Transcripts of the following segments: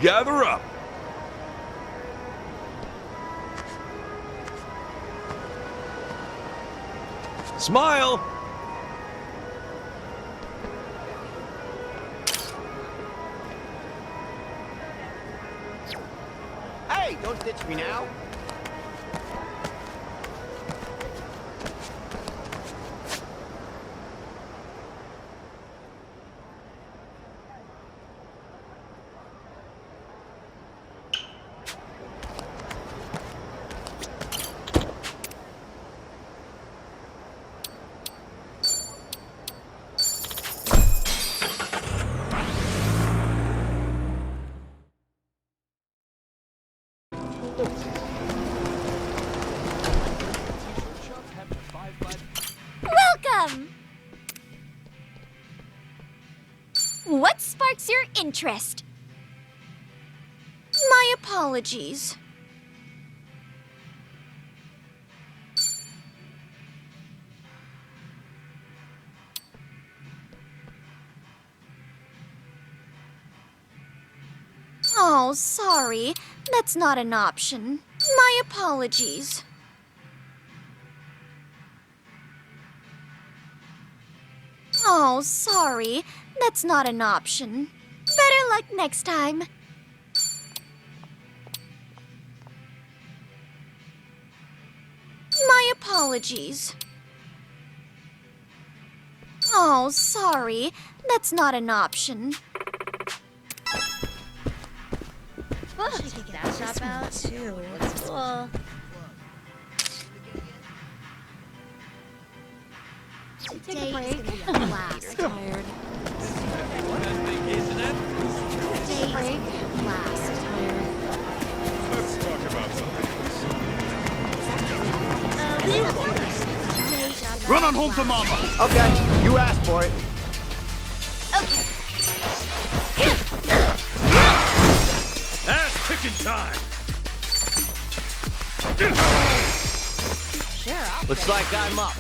gather up. Smile! Hey, don't ditch me now. Welcome! What sparks your interest? My apologies. Oh, sorry. That's not an option. My apologies. Oh, sorry. That's not an option. Better luck next time. My apologies. Oh, sorry. That's not an option. Oh, check that shop out too. Looks cool. Take a break. Blast. Tired. Take a break. Blast. Tired. Let's talk about something. Run on home to mama. Okay, you asked for it. Ass kicking time! Looks like I'm up.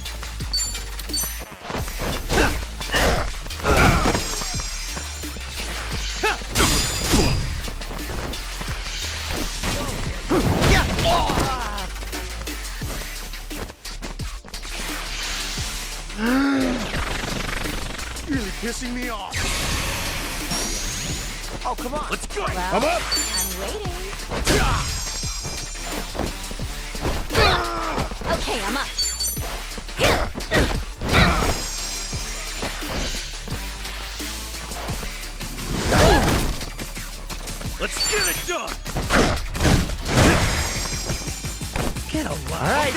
Really pissing me off. Oh, come on. Let's go! Well, I'm up! I'm waiting. Okay, I'm up. Let's get it done! Get a lot. All right.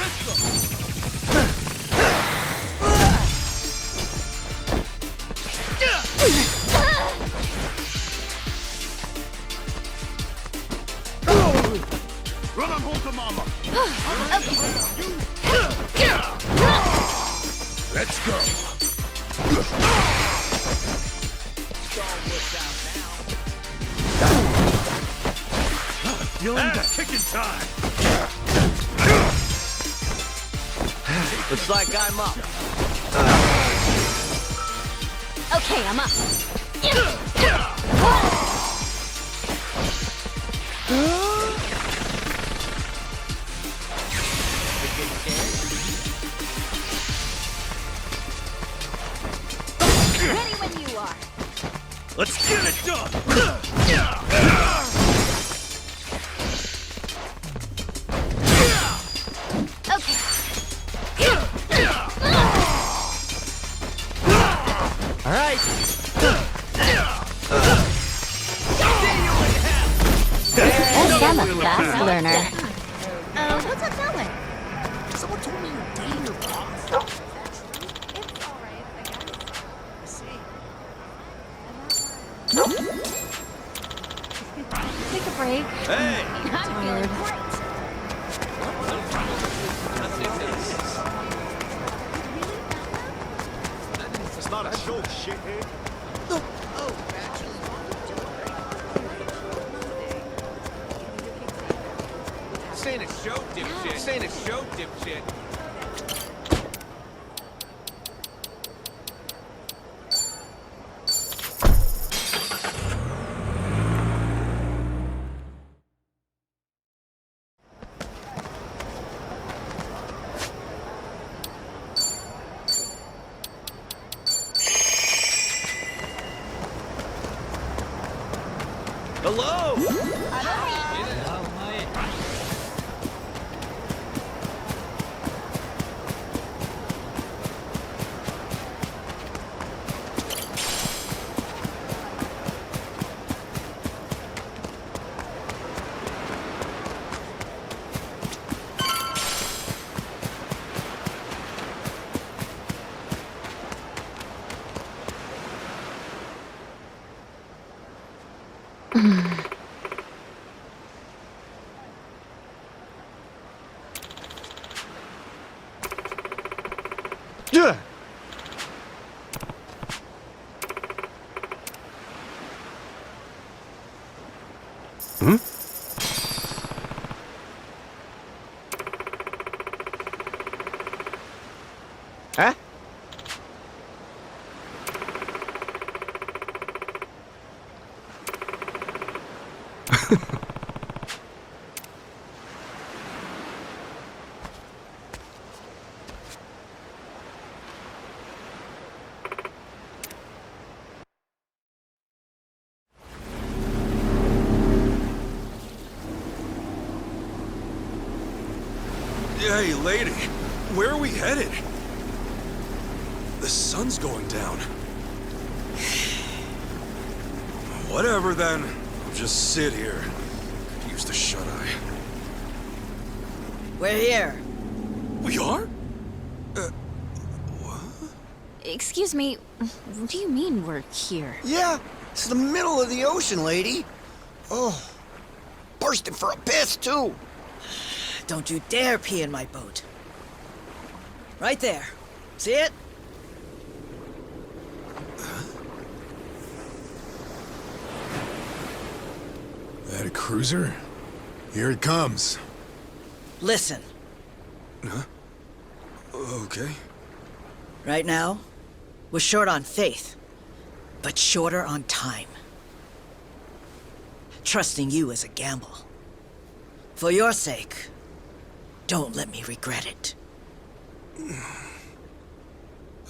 Run on home to mama! Let's go! Ass kicking time! Looks like I'm up. Okay, I'm up. Ready when you are. Let's get it done! Okay. All right. Yes, I'm a fast learner. What's up that way? Someone told me you're dating your boss. Take a break. Hey! I'm feeling great. It's not a show, shithead. This ain't a show, dipshit. This ain't a show, dipshit. Huh? Hey, lady, where are we headed? The sun's going down. Whatever then. I'll just sit here. Could use the shut-eye. We're here. We are? Excuse me, what do you mean we're here? Yeah, it's the middle of the ocean, lady. Oh, bursting for a piss, too. Don't you dare pee in my boat. Right there. See it? That a cruiser? Here it comes. Listen. Huh? Okay. Right now, we're short on faith, but shorter on time. Trusting you is a gamble. For your sake, don't let me regret it.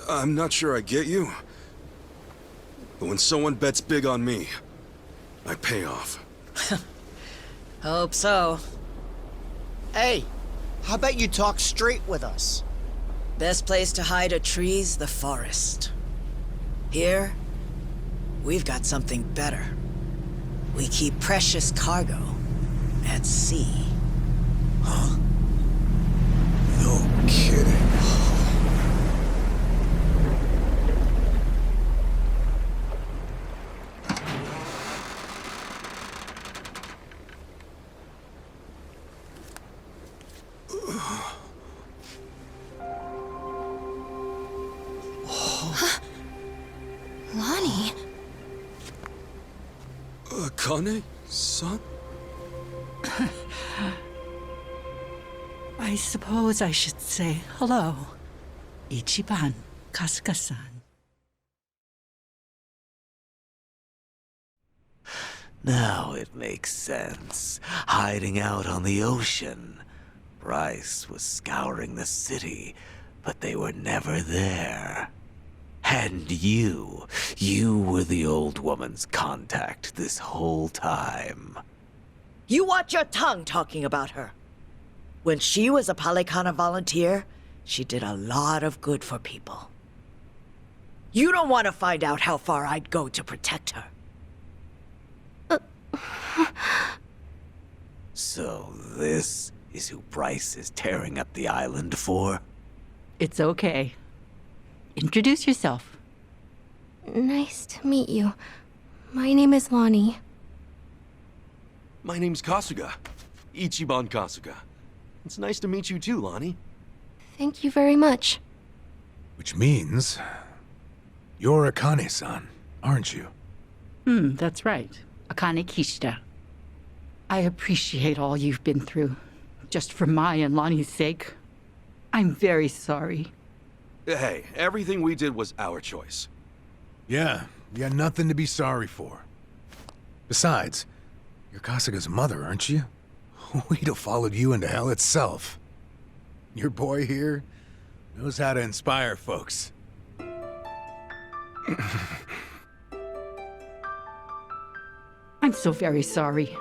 I'm not sure I get you. But when someone bets big on me, I pay off. Hope so. Hey, how about you talk straight with us? Best place to hide a tree's the forest. Here, we've got something better. We keep precious cargo at sea. Huh? No kidding. Lonnie? Akane-san? I suppose I should say hello, Ichiban Kasuga-san. Now it makes sense. Hiding out on the ocean. Bryce was scouring the city, but they were never there. And you were the old woman's contact this whole time. You watch your tongue talking about her. When she was a Palikana volunteer, she did a lot of good for people. You don't want to find out how far I'd go to protect her. So this is who Bryce is tearing up the island for? It's okay. Introduce yourself. Nice to meet you. My name is Lonnie. My name's Kasuga. Ichiban Kasuga. It's nice to meet you too, Lonnie. Thank you very much. Which means... you're Akane-san, aren't you? That's right. Akane Kishida. I appreciate all you've been through. Just for my and Lonnie's sake. I'm very sorry. Hey, everything we did was our choice. Yeah, you got nothing to be sorry for. Besides, you're Kasuga's mother, aren't you? We'd have followed you into hell itself. Your boy here knows how to inspire folks. I'm so very sorry.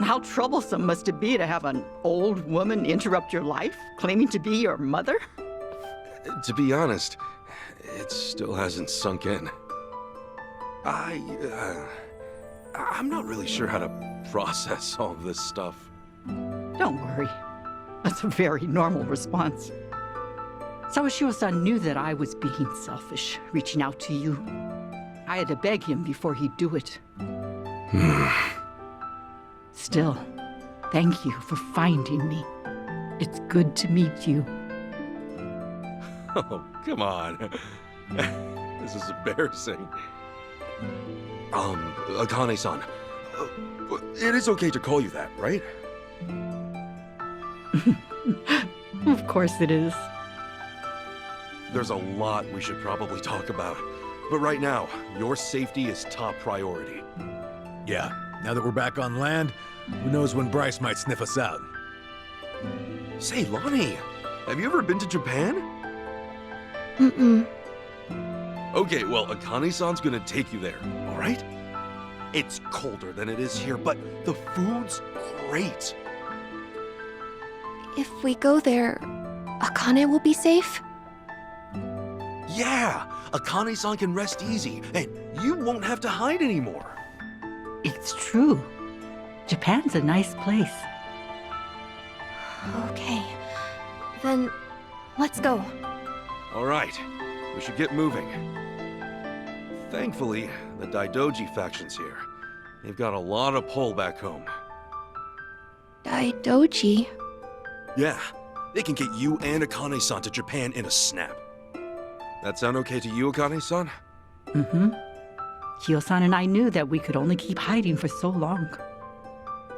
How troublesome must it be to have an old woman interrupt your life, claiming to be your mother? To be honest, it still hasn't sunk in. I'm not really sure how to process all this stuff. Don't worry. That's a very normal response. Sawashiro-san knew that I was being selfish, reaching out to you. I had to beg him before he'd do it. Still, thank you for finding me. It's good to meet you. Oh, come on. This is embarrassing. Akane-san, it is okay to call you that, right? Of course it is. there's a lot we should probably talk about. But right now, your safety is top priority. Yeah, now that we're back on land, who knows when Bryce might sniff us out. Say, Lonnie, have you ever been to Japan? Mm-mm. Okay, well, Akane-san's gonna take you there, all right? It's colder than it is here, but the food's great. If we go there, Akane will be safe? Yeah, Akane-san can rest easy, and you won't have to hide anymore. It's true. Japan's a nice place. Okay. Then, let's go. All right, we should get moving. Thankfully, the Daidoji faction's here. They've got a lot of pull back home. Daidoji? Yeah, they can get you and Akane-san to Japan in a snap. That sound okay to you, Akane-san? Mm-hmm. Kyo-san and I knew that we could only keep hiding for so long.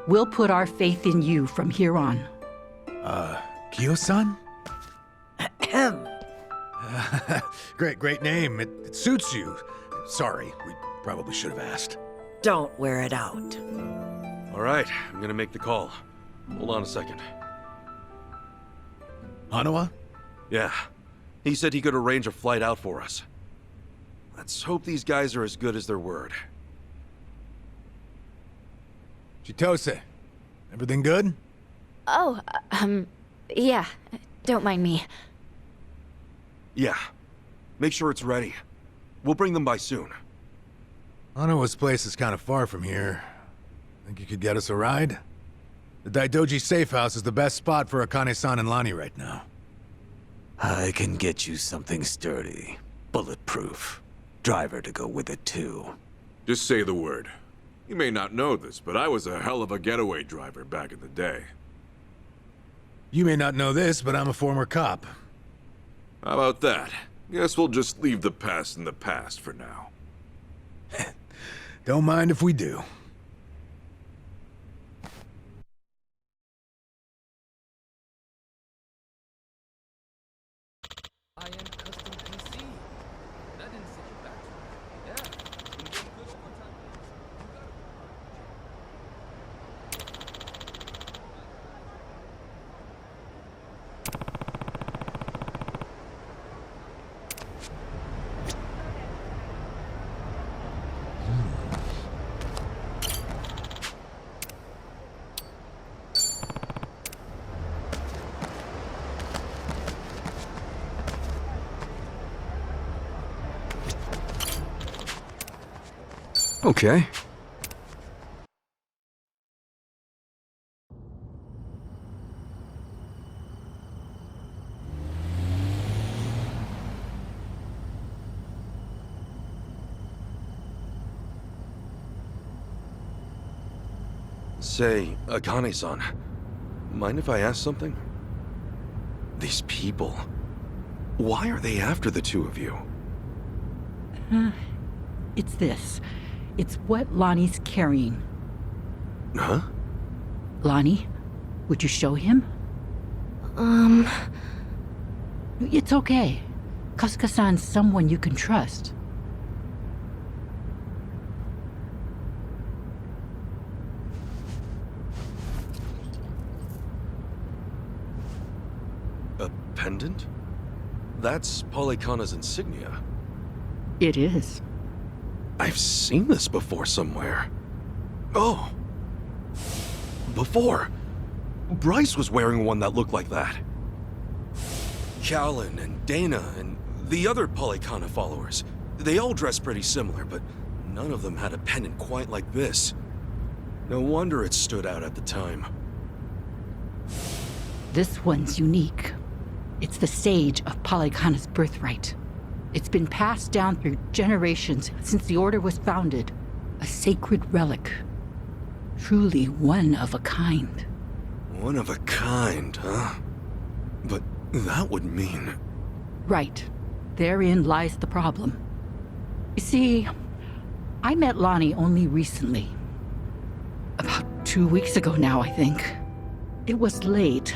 We'll put our faith in you from here on. Kyo-san? Ahem. Great name. It suits you. Sorry, we probably should have asked. Don't wear it out. All right, I'm gonna make the call. Hold on a second. Hanawa? Yeah, he said he could arrange a flight out for us. Let's hope these guys are as good as their word. Chitose, everything good? Oh, yeah. Don't mind me. Yeah, make sure it's ready. We'll bring them by soon. Hanawa's place is kind of far from here. Think you could get us a ride? The Daidoji safe house is the best spot for Akane-san and Lani right now. I can get you something sturdy, bulletproof. Driver to go with it too. Just say the word. You may not know this, but I was a hell of a getaway driver back in the day. You may not know this, but I'm a former cop. How about that? Guess we'll just leave the past in the past for now. Don't mind if we do. I am custom PC. That didn't set you back too much. Yeah. Been getting good overtime. You got it. Okay. Say, Akane-san, mind if I ask something? These people, why are they after the two of you? It's this. It's what Lonnie's carrying. Huh? Lonnie, would you show him? It's okay. Kasuga-san's someone you can trust. A pendant? That's Polycana's insignia. It is. I've seen this before somewhere. Oh. Before. Bryce was wearing one that looked like that. Callan and Dana and the other Polycana followers. They all dressed pretty similar, but none of them had a pendant quite like this. No wonder it stood out at the time. This one's unique. It's the sage of Polycana's birthright. It's been passed down through generations since the Order was founded. A sacred relic. Truly one of a kind. One of a kind, huh? But that would mean... Right. Therein lies the problem. You see, I met Lonnie only recently. About 2 weeks ago now, I think. It was late.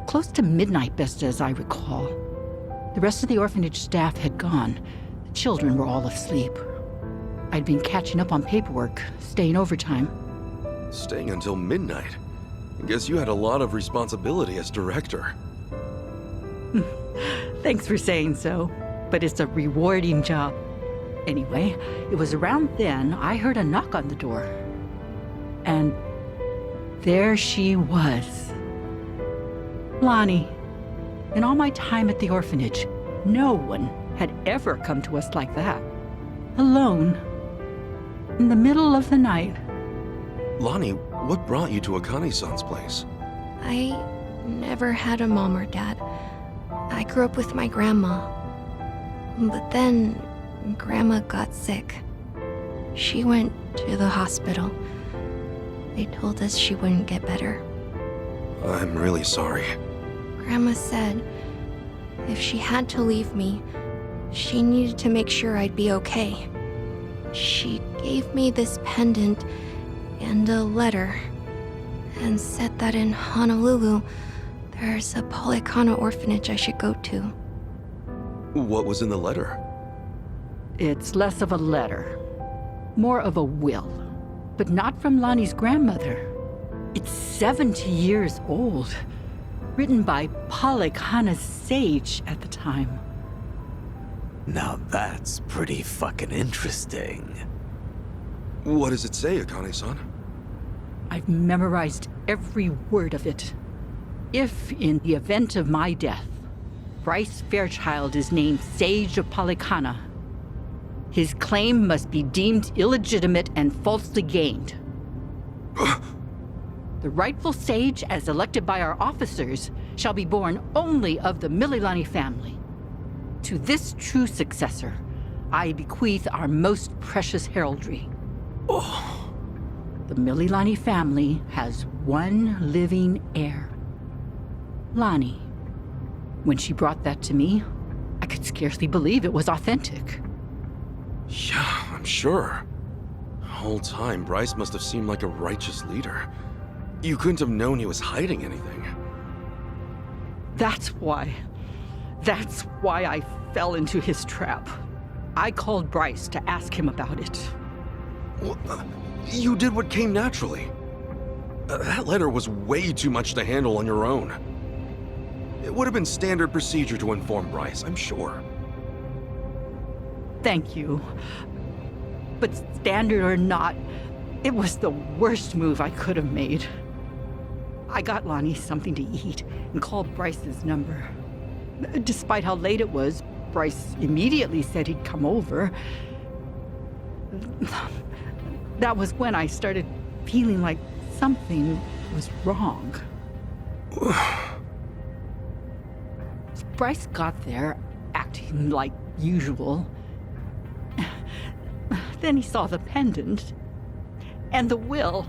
Close to midnight, best as I recall. The rest of the orphanage staff had gone. The children were all asleep. I'd been catching up on paperwork, staying overtime. Staying until midnight. I guess you had a lot of responsibility as director. Thanks for saying so, but it's a rewarding job. Anyway, it was around then I heard a knock on the door. And there she was. Lonnie. In all my time at the orphanage, no one had ever come to us like that. Alone. In the middle of the night. Lonnie, what brought you to Akane-san's place? I never had a mom or dad. I grew up with my grandma. But then, Grandma got sick. She went to the hospital. They told us she wouldn't get better. I'm really sorry. Grandma said if she had to leave me, she needed to make sure I'd be okay. She gave me this pendant and a letter, and said that in Honolulu, there's a Polycana orphanage I should go to. What was in the letter? It's less of a letter, more of a will, but not from Lonnie's grandmother. It's 70 years old, written by Polycana's sage at the time. Now that's pretty fucking interesting. What does it say, Akane-san? I've memorized every word of it. If, in the event of my death, Bryce Fairchild is named Sage of Polycana, his claim must be deemed illegitimate and falsely gained. The rightful sage, as elected by our officers, shall be born only of the Mililani family. To this true successor, I bequeath our most precious heraldry. The Mililani family has one living heir. Lonnie. When she brought that to me, I could scarcely believe it was authentic. Yeah, I'm sure. The whole time, Bryce must have seemed like a righteous leader. You couldn't have known he was hiding anything. That's why I fell into his trap. I called Bryce to ask him about it. Well, you did what came naturally. That letter was way too much to handle on your own. It would have been standard procedure to inform Bryce, I'm sure. Thank you. But standard or not, it was the worst move I could have made. I got Lonnie something to eat and called Bryce's number. Despite how late it was, Bryce immediately said he'd come over. That was when I started feeling like something was wrong. Bryce got there, acting like usual. Then he saw the pendant and the will.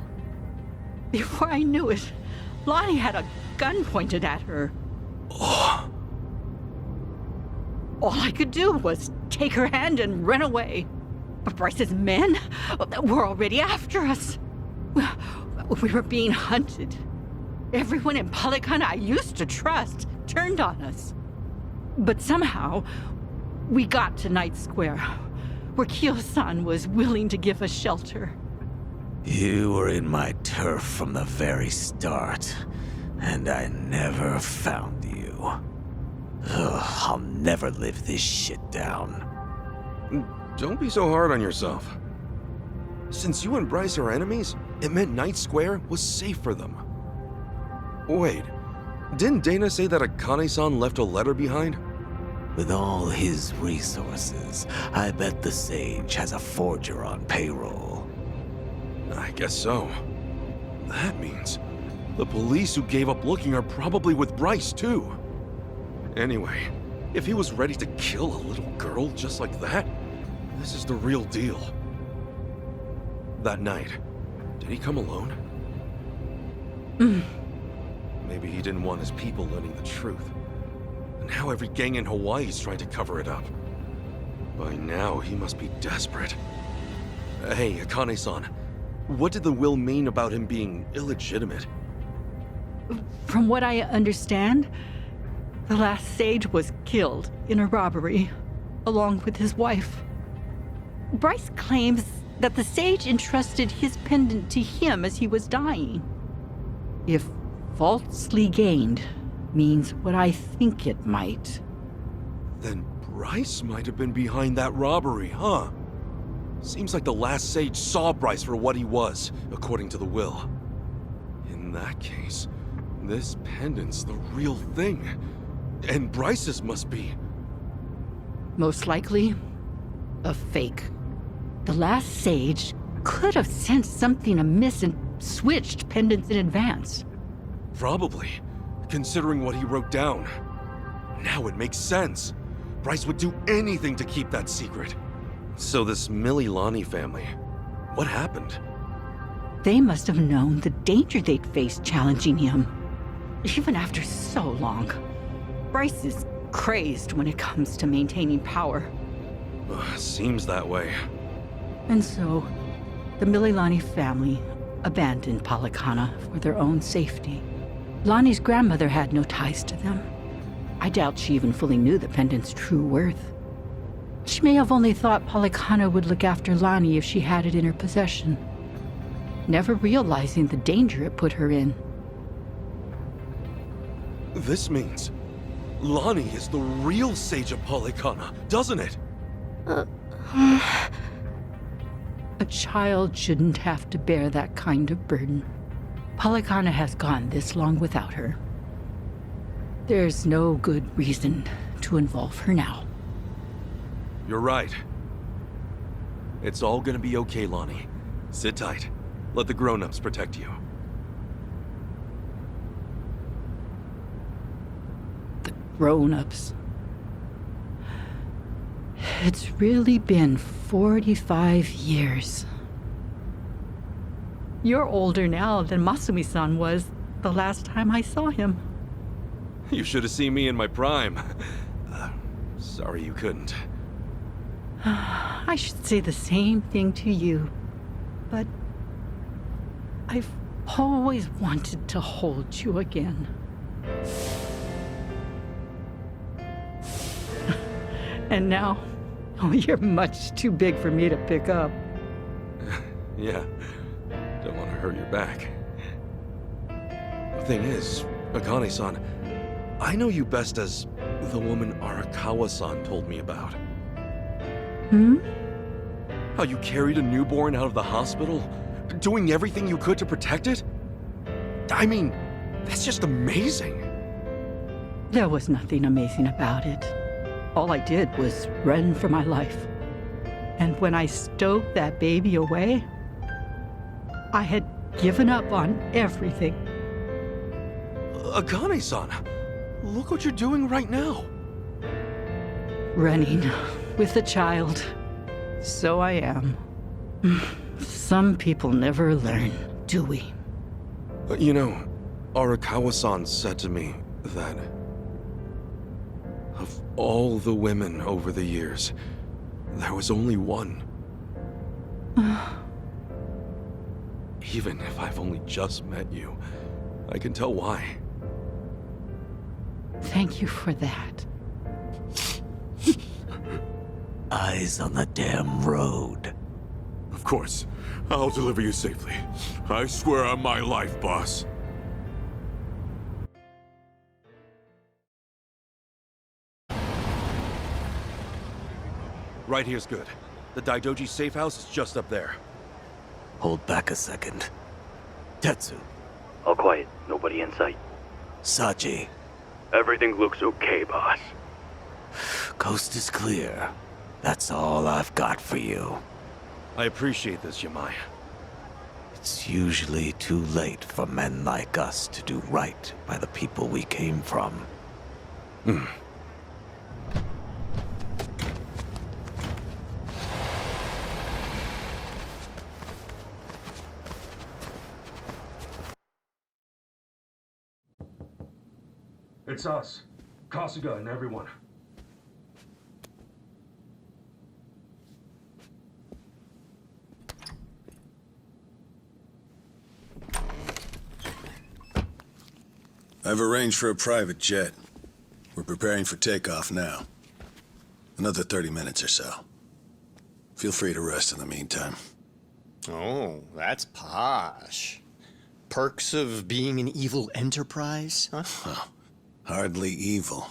Before I knew it, Lonnie had a gun pointed at her. All I could do was take her hand and run away. But Bryce's men were already after us. We were being hunted. Everyone in Polycana I used to trust turned on us. But somehow, we got to Night Square, where Kyo-san was willing to give us shelter. You were in my turf from the very start, and I never found you. Ugh, I'll never live this shit down. Don't be so hard on yourself. Since you and Bryce are enemies, it meant Night Square was safe for them. Wait, didn't Dana say that Akane-san left a letter behind? With all his resources, I bet the Sage has a forger on payroll. I guess so. That means the police who gave up looking are probably with Bryce, too. Anyway, if he was ready to kill a little girl just like that, this is the real deal. That night, did he come alone? Maybe he didn't want his people learning the truth. And now every gang in Hawaii is trying to cover it up. By now, he must be desperate. Hey, Akane-san, what did the will mean about him being illegitimate? From what I understand, The last sage was killed in a robbery, along with his wife. Bryce claims that the sage entrusted his pendant to him as he was dying. If falsely gained means what I think it might. Then Bryce might have been behind that robbery, huh? Seems like the last sage saw Bryce for what he was, according to the will. In that case, this pendant's the real thing. And Bryce's must be... Most likely, a fake. The last sage could have sensed something amiss and switched pendants in advance. Probably, considering what he wrote down. Now it makes sense. Bryce would do anything to keep that secret. So this Mililani family, what happened? They must have known the danger they'd faced challenging him. Even after so long. Bryce is crazed when it comes to maintaining power. Seems that way. And so, the Mililani family abandoned Palikana for their own safety. Lonnie's grandmother had no ties to them. I doubt she even fully knew the pendant's true worth. She may have only thought Palikana would look after Lonnie if she had it in her possession, never realizing the danger it put her in. This means Lonnie is the real Sage of Palikana, doesn't it? A child shouldn't have to bear that kind of burden. Palikana has gone this long without her. There's no good reason to involve her now. You're right. It's all gonna be okay, Lonnie. Sit tight. Let the grown-ups protect you. The grown-ups. It's really been 45 years. You're older now than Masumi-san was the last time I saw him. You should have seen me in my prime. Sorry you couldn't. I should say the same thing to you, but I've always wanted to hold you again. And now, oh, you're much too big for me to pick up. Yeah, don't want to hurt your back. The thing is, Akane-san, I know you best as the woman Arakawa-san told me about. How you carried a newborn out of the hospital, doing everything you could to protect it? I mean, that's just amazing. There was nothing amazing about it. All I did was run for my life. And when I stowed that baby away, I had given up on everything. Akane-san, look what you're doing right now. Running with a child. So I am. Some people never learn, do we? You know, Arakawa-san said to me that of all the women over the years, there was only one. Even if I've only just met you, I can tell why. Thank you for that. Eyes on the damn road. Of course. I'll deliver you safely. I swear on my life, boss. Right here's good. The Daidoji safe house is just up there. Hold back a second. Tetsu. All quiet. Nobody in sight. Sachi. Everything looks okay, boss. Coast is clear. That's all I've got for you. I appreciate this, Yamai. It's usually too late for men like us to do right by the people we came from. It's us. Kasuga and everyone. I've arranged for a private jet. We're preparing for takeoff now. Another 30 minutes or so. Feel free to rest in the meantime. Oh, that's posh. Perks of being an evil enterprise, huh? Oh, hardly evil.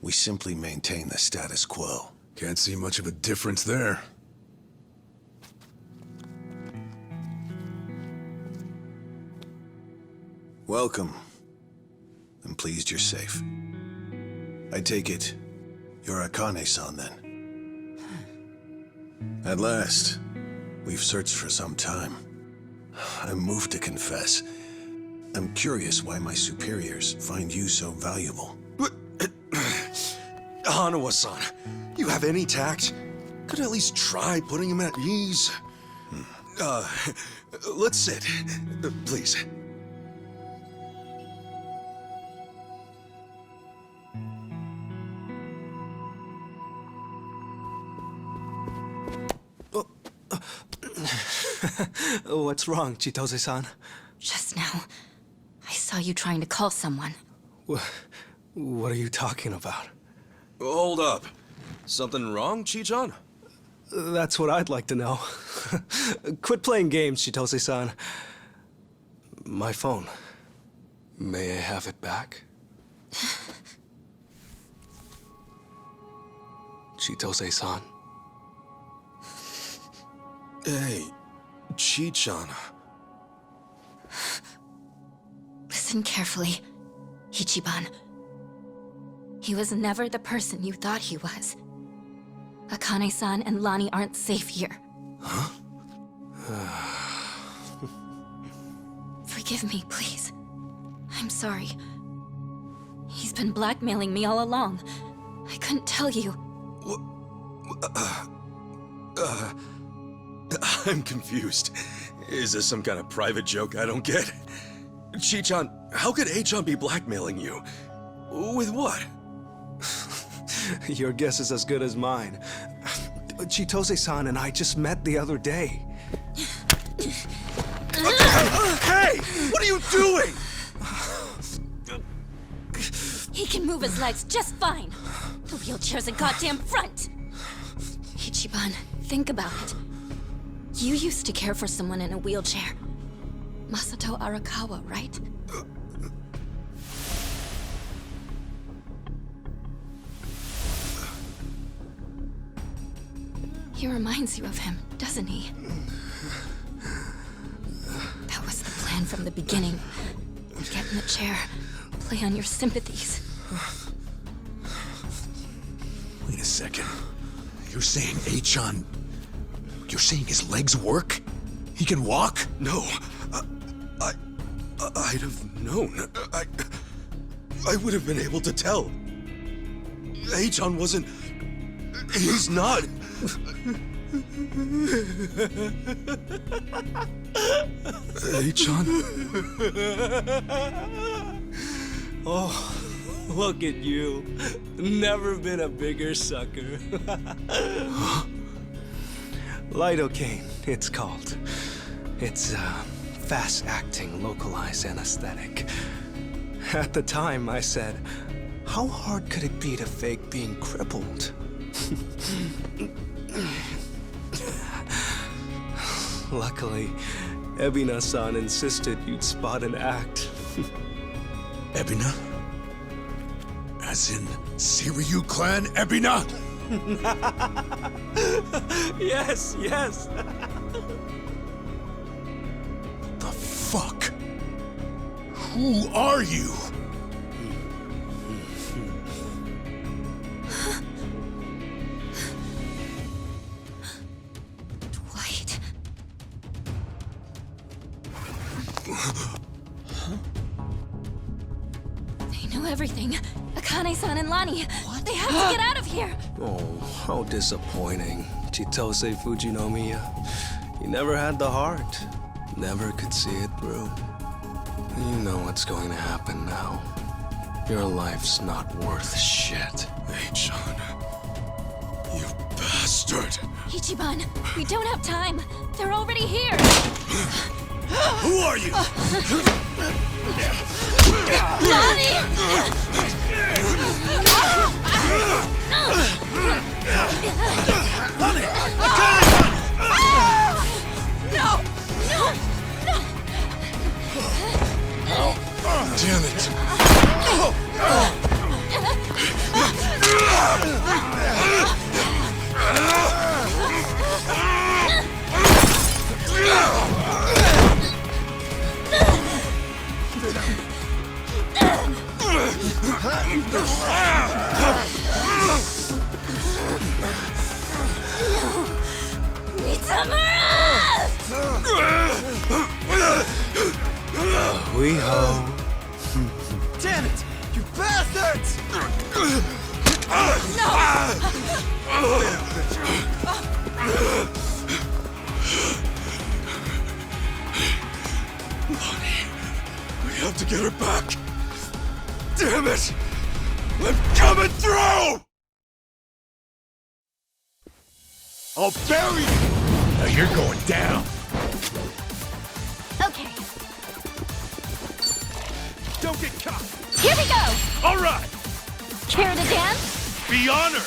We simply maintain the status quo. Can't see much of a difference there. Welcome. I'm pleased you're safe. I take it you're Akane-san then. At last, we've searched for some time. I'm moved to confess. I'm curious why my superiors find you so valuable. Hanawa-san, you have any tact? Could at least try putting him at ease. Let's sit. Please. What's wrong, Chitose-san? Just now, I saw you trying to call someone. What are you talking about? Hold up. Something wrong, Chi-chan? That's what I'd like to know. Quit playing games, Chitose-san. My phone. May I have it back? Chitose-san. Hey, Chi-chan. Listen carefully, Ichiban. He was never the person you thought he was. Akane-san and Lani aren't safe here. Huh? Forgive me, please. I'm sorry. He's been blackmailing me all along. I couldn't tell you. I'm confused. Is this some kind of private joke I don't get? Chi-chan, how could A-chan be blackmailing you? With what? Your guess is as good as mine. Chitose-san and I just met the other day. Hey! What are you doing? He can move his legs just fine. The wheelchair's a goddamn front. Ichiban, think about it. You used to care for someone in a wheelchair. Masato Arakawa, right? He reminds you of him, doesn't he? That was the plan from the beginning. Get in the chair, play on your sympathies. Wait a second. You're saying A-chan... You're saying his legs work? He can walk? No. I'd have known. I would have been able to tell. A-chan wasn't... He's not... A-chan? Oh, look at you. Never been a bigger sucker. Lidocaine, it's called. It's fast-acting, localized anesthetic. At the time, I said, how hard could it be to fake being crippled? Luckily, Ebina-san insisted you'd spot an act. Ebina? As in, Siryu clan Ebina? Yes, yes. The fuck? Who are you? Dwight. They know everything. Akane-san and Lani. What? They have to get out of here. Oh, how disappointing. Chitose Fujinomiya. He never had the heart. Never could see it through. You know what's going to happen now. Your life's not worth shit. A-chan. You bastard. Ichiban, we don't have time. They're already here. Who are you? Lani! No! No! No! Damn it! We ho. Damn it! You bastards! Lonnie, we have to get her back. Damn it! I'm coming through! I'll bury you! Now you're going down. Okay, Don't get caught! here we go! All right! Care to dance? Be honored!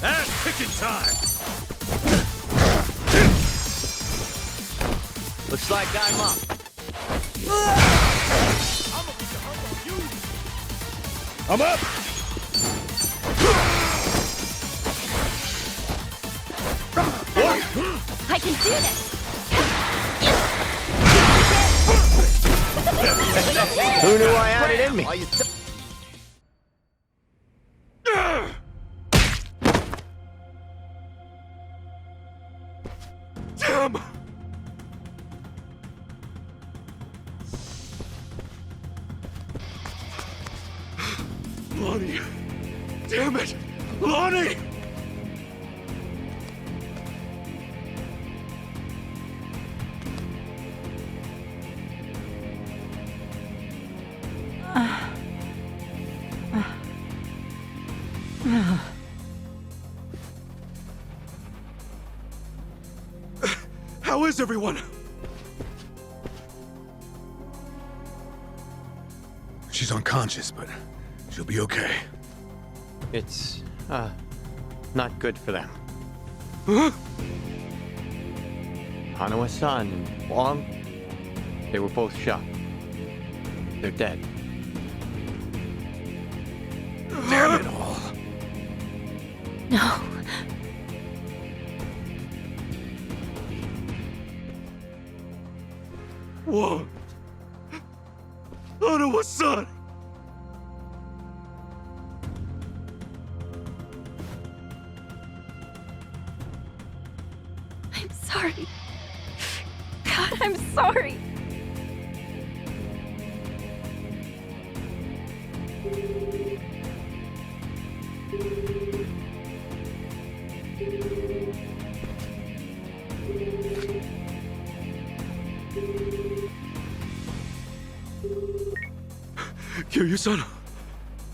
Ass kicking time! Looks like I'm up. I'm up! I can do this! Who knew I had it in me? Damn! Lonnie! Damn it! Lonnie! How is everyone? She's unconscious, but she'll be okay. It's, not good for them. Huh? Hanawa-san and Wong, they were both shot. They're dead. Damn it all. No. Whoa! Hanawa-san! I'm sorry. God, I'm sorry. Kiryu-san,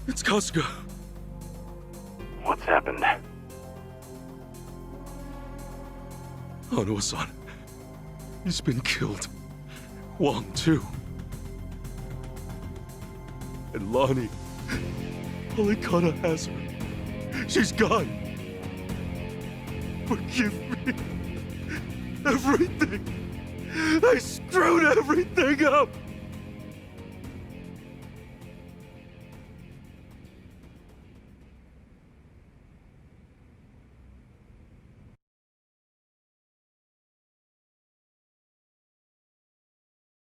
it's Kasuga. What's happened? Hanawa-san, he's been killed. Wong, too. And Lonnie, Polycana has her. She's gone. Forgive me. Everything. I screwed everything up.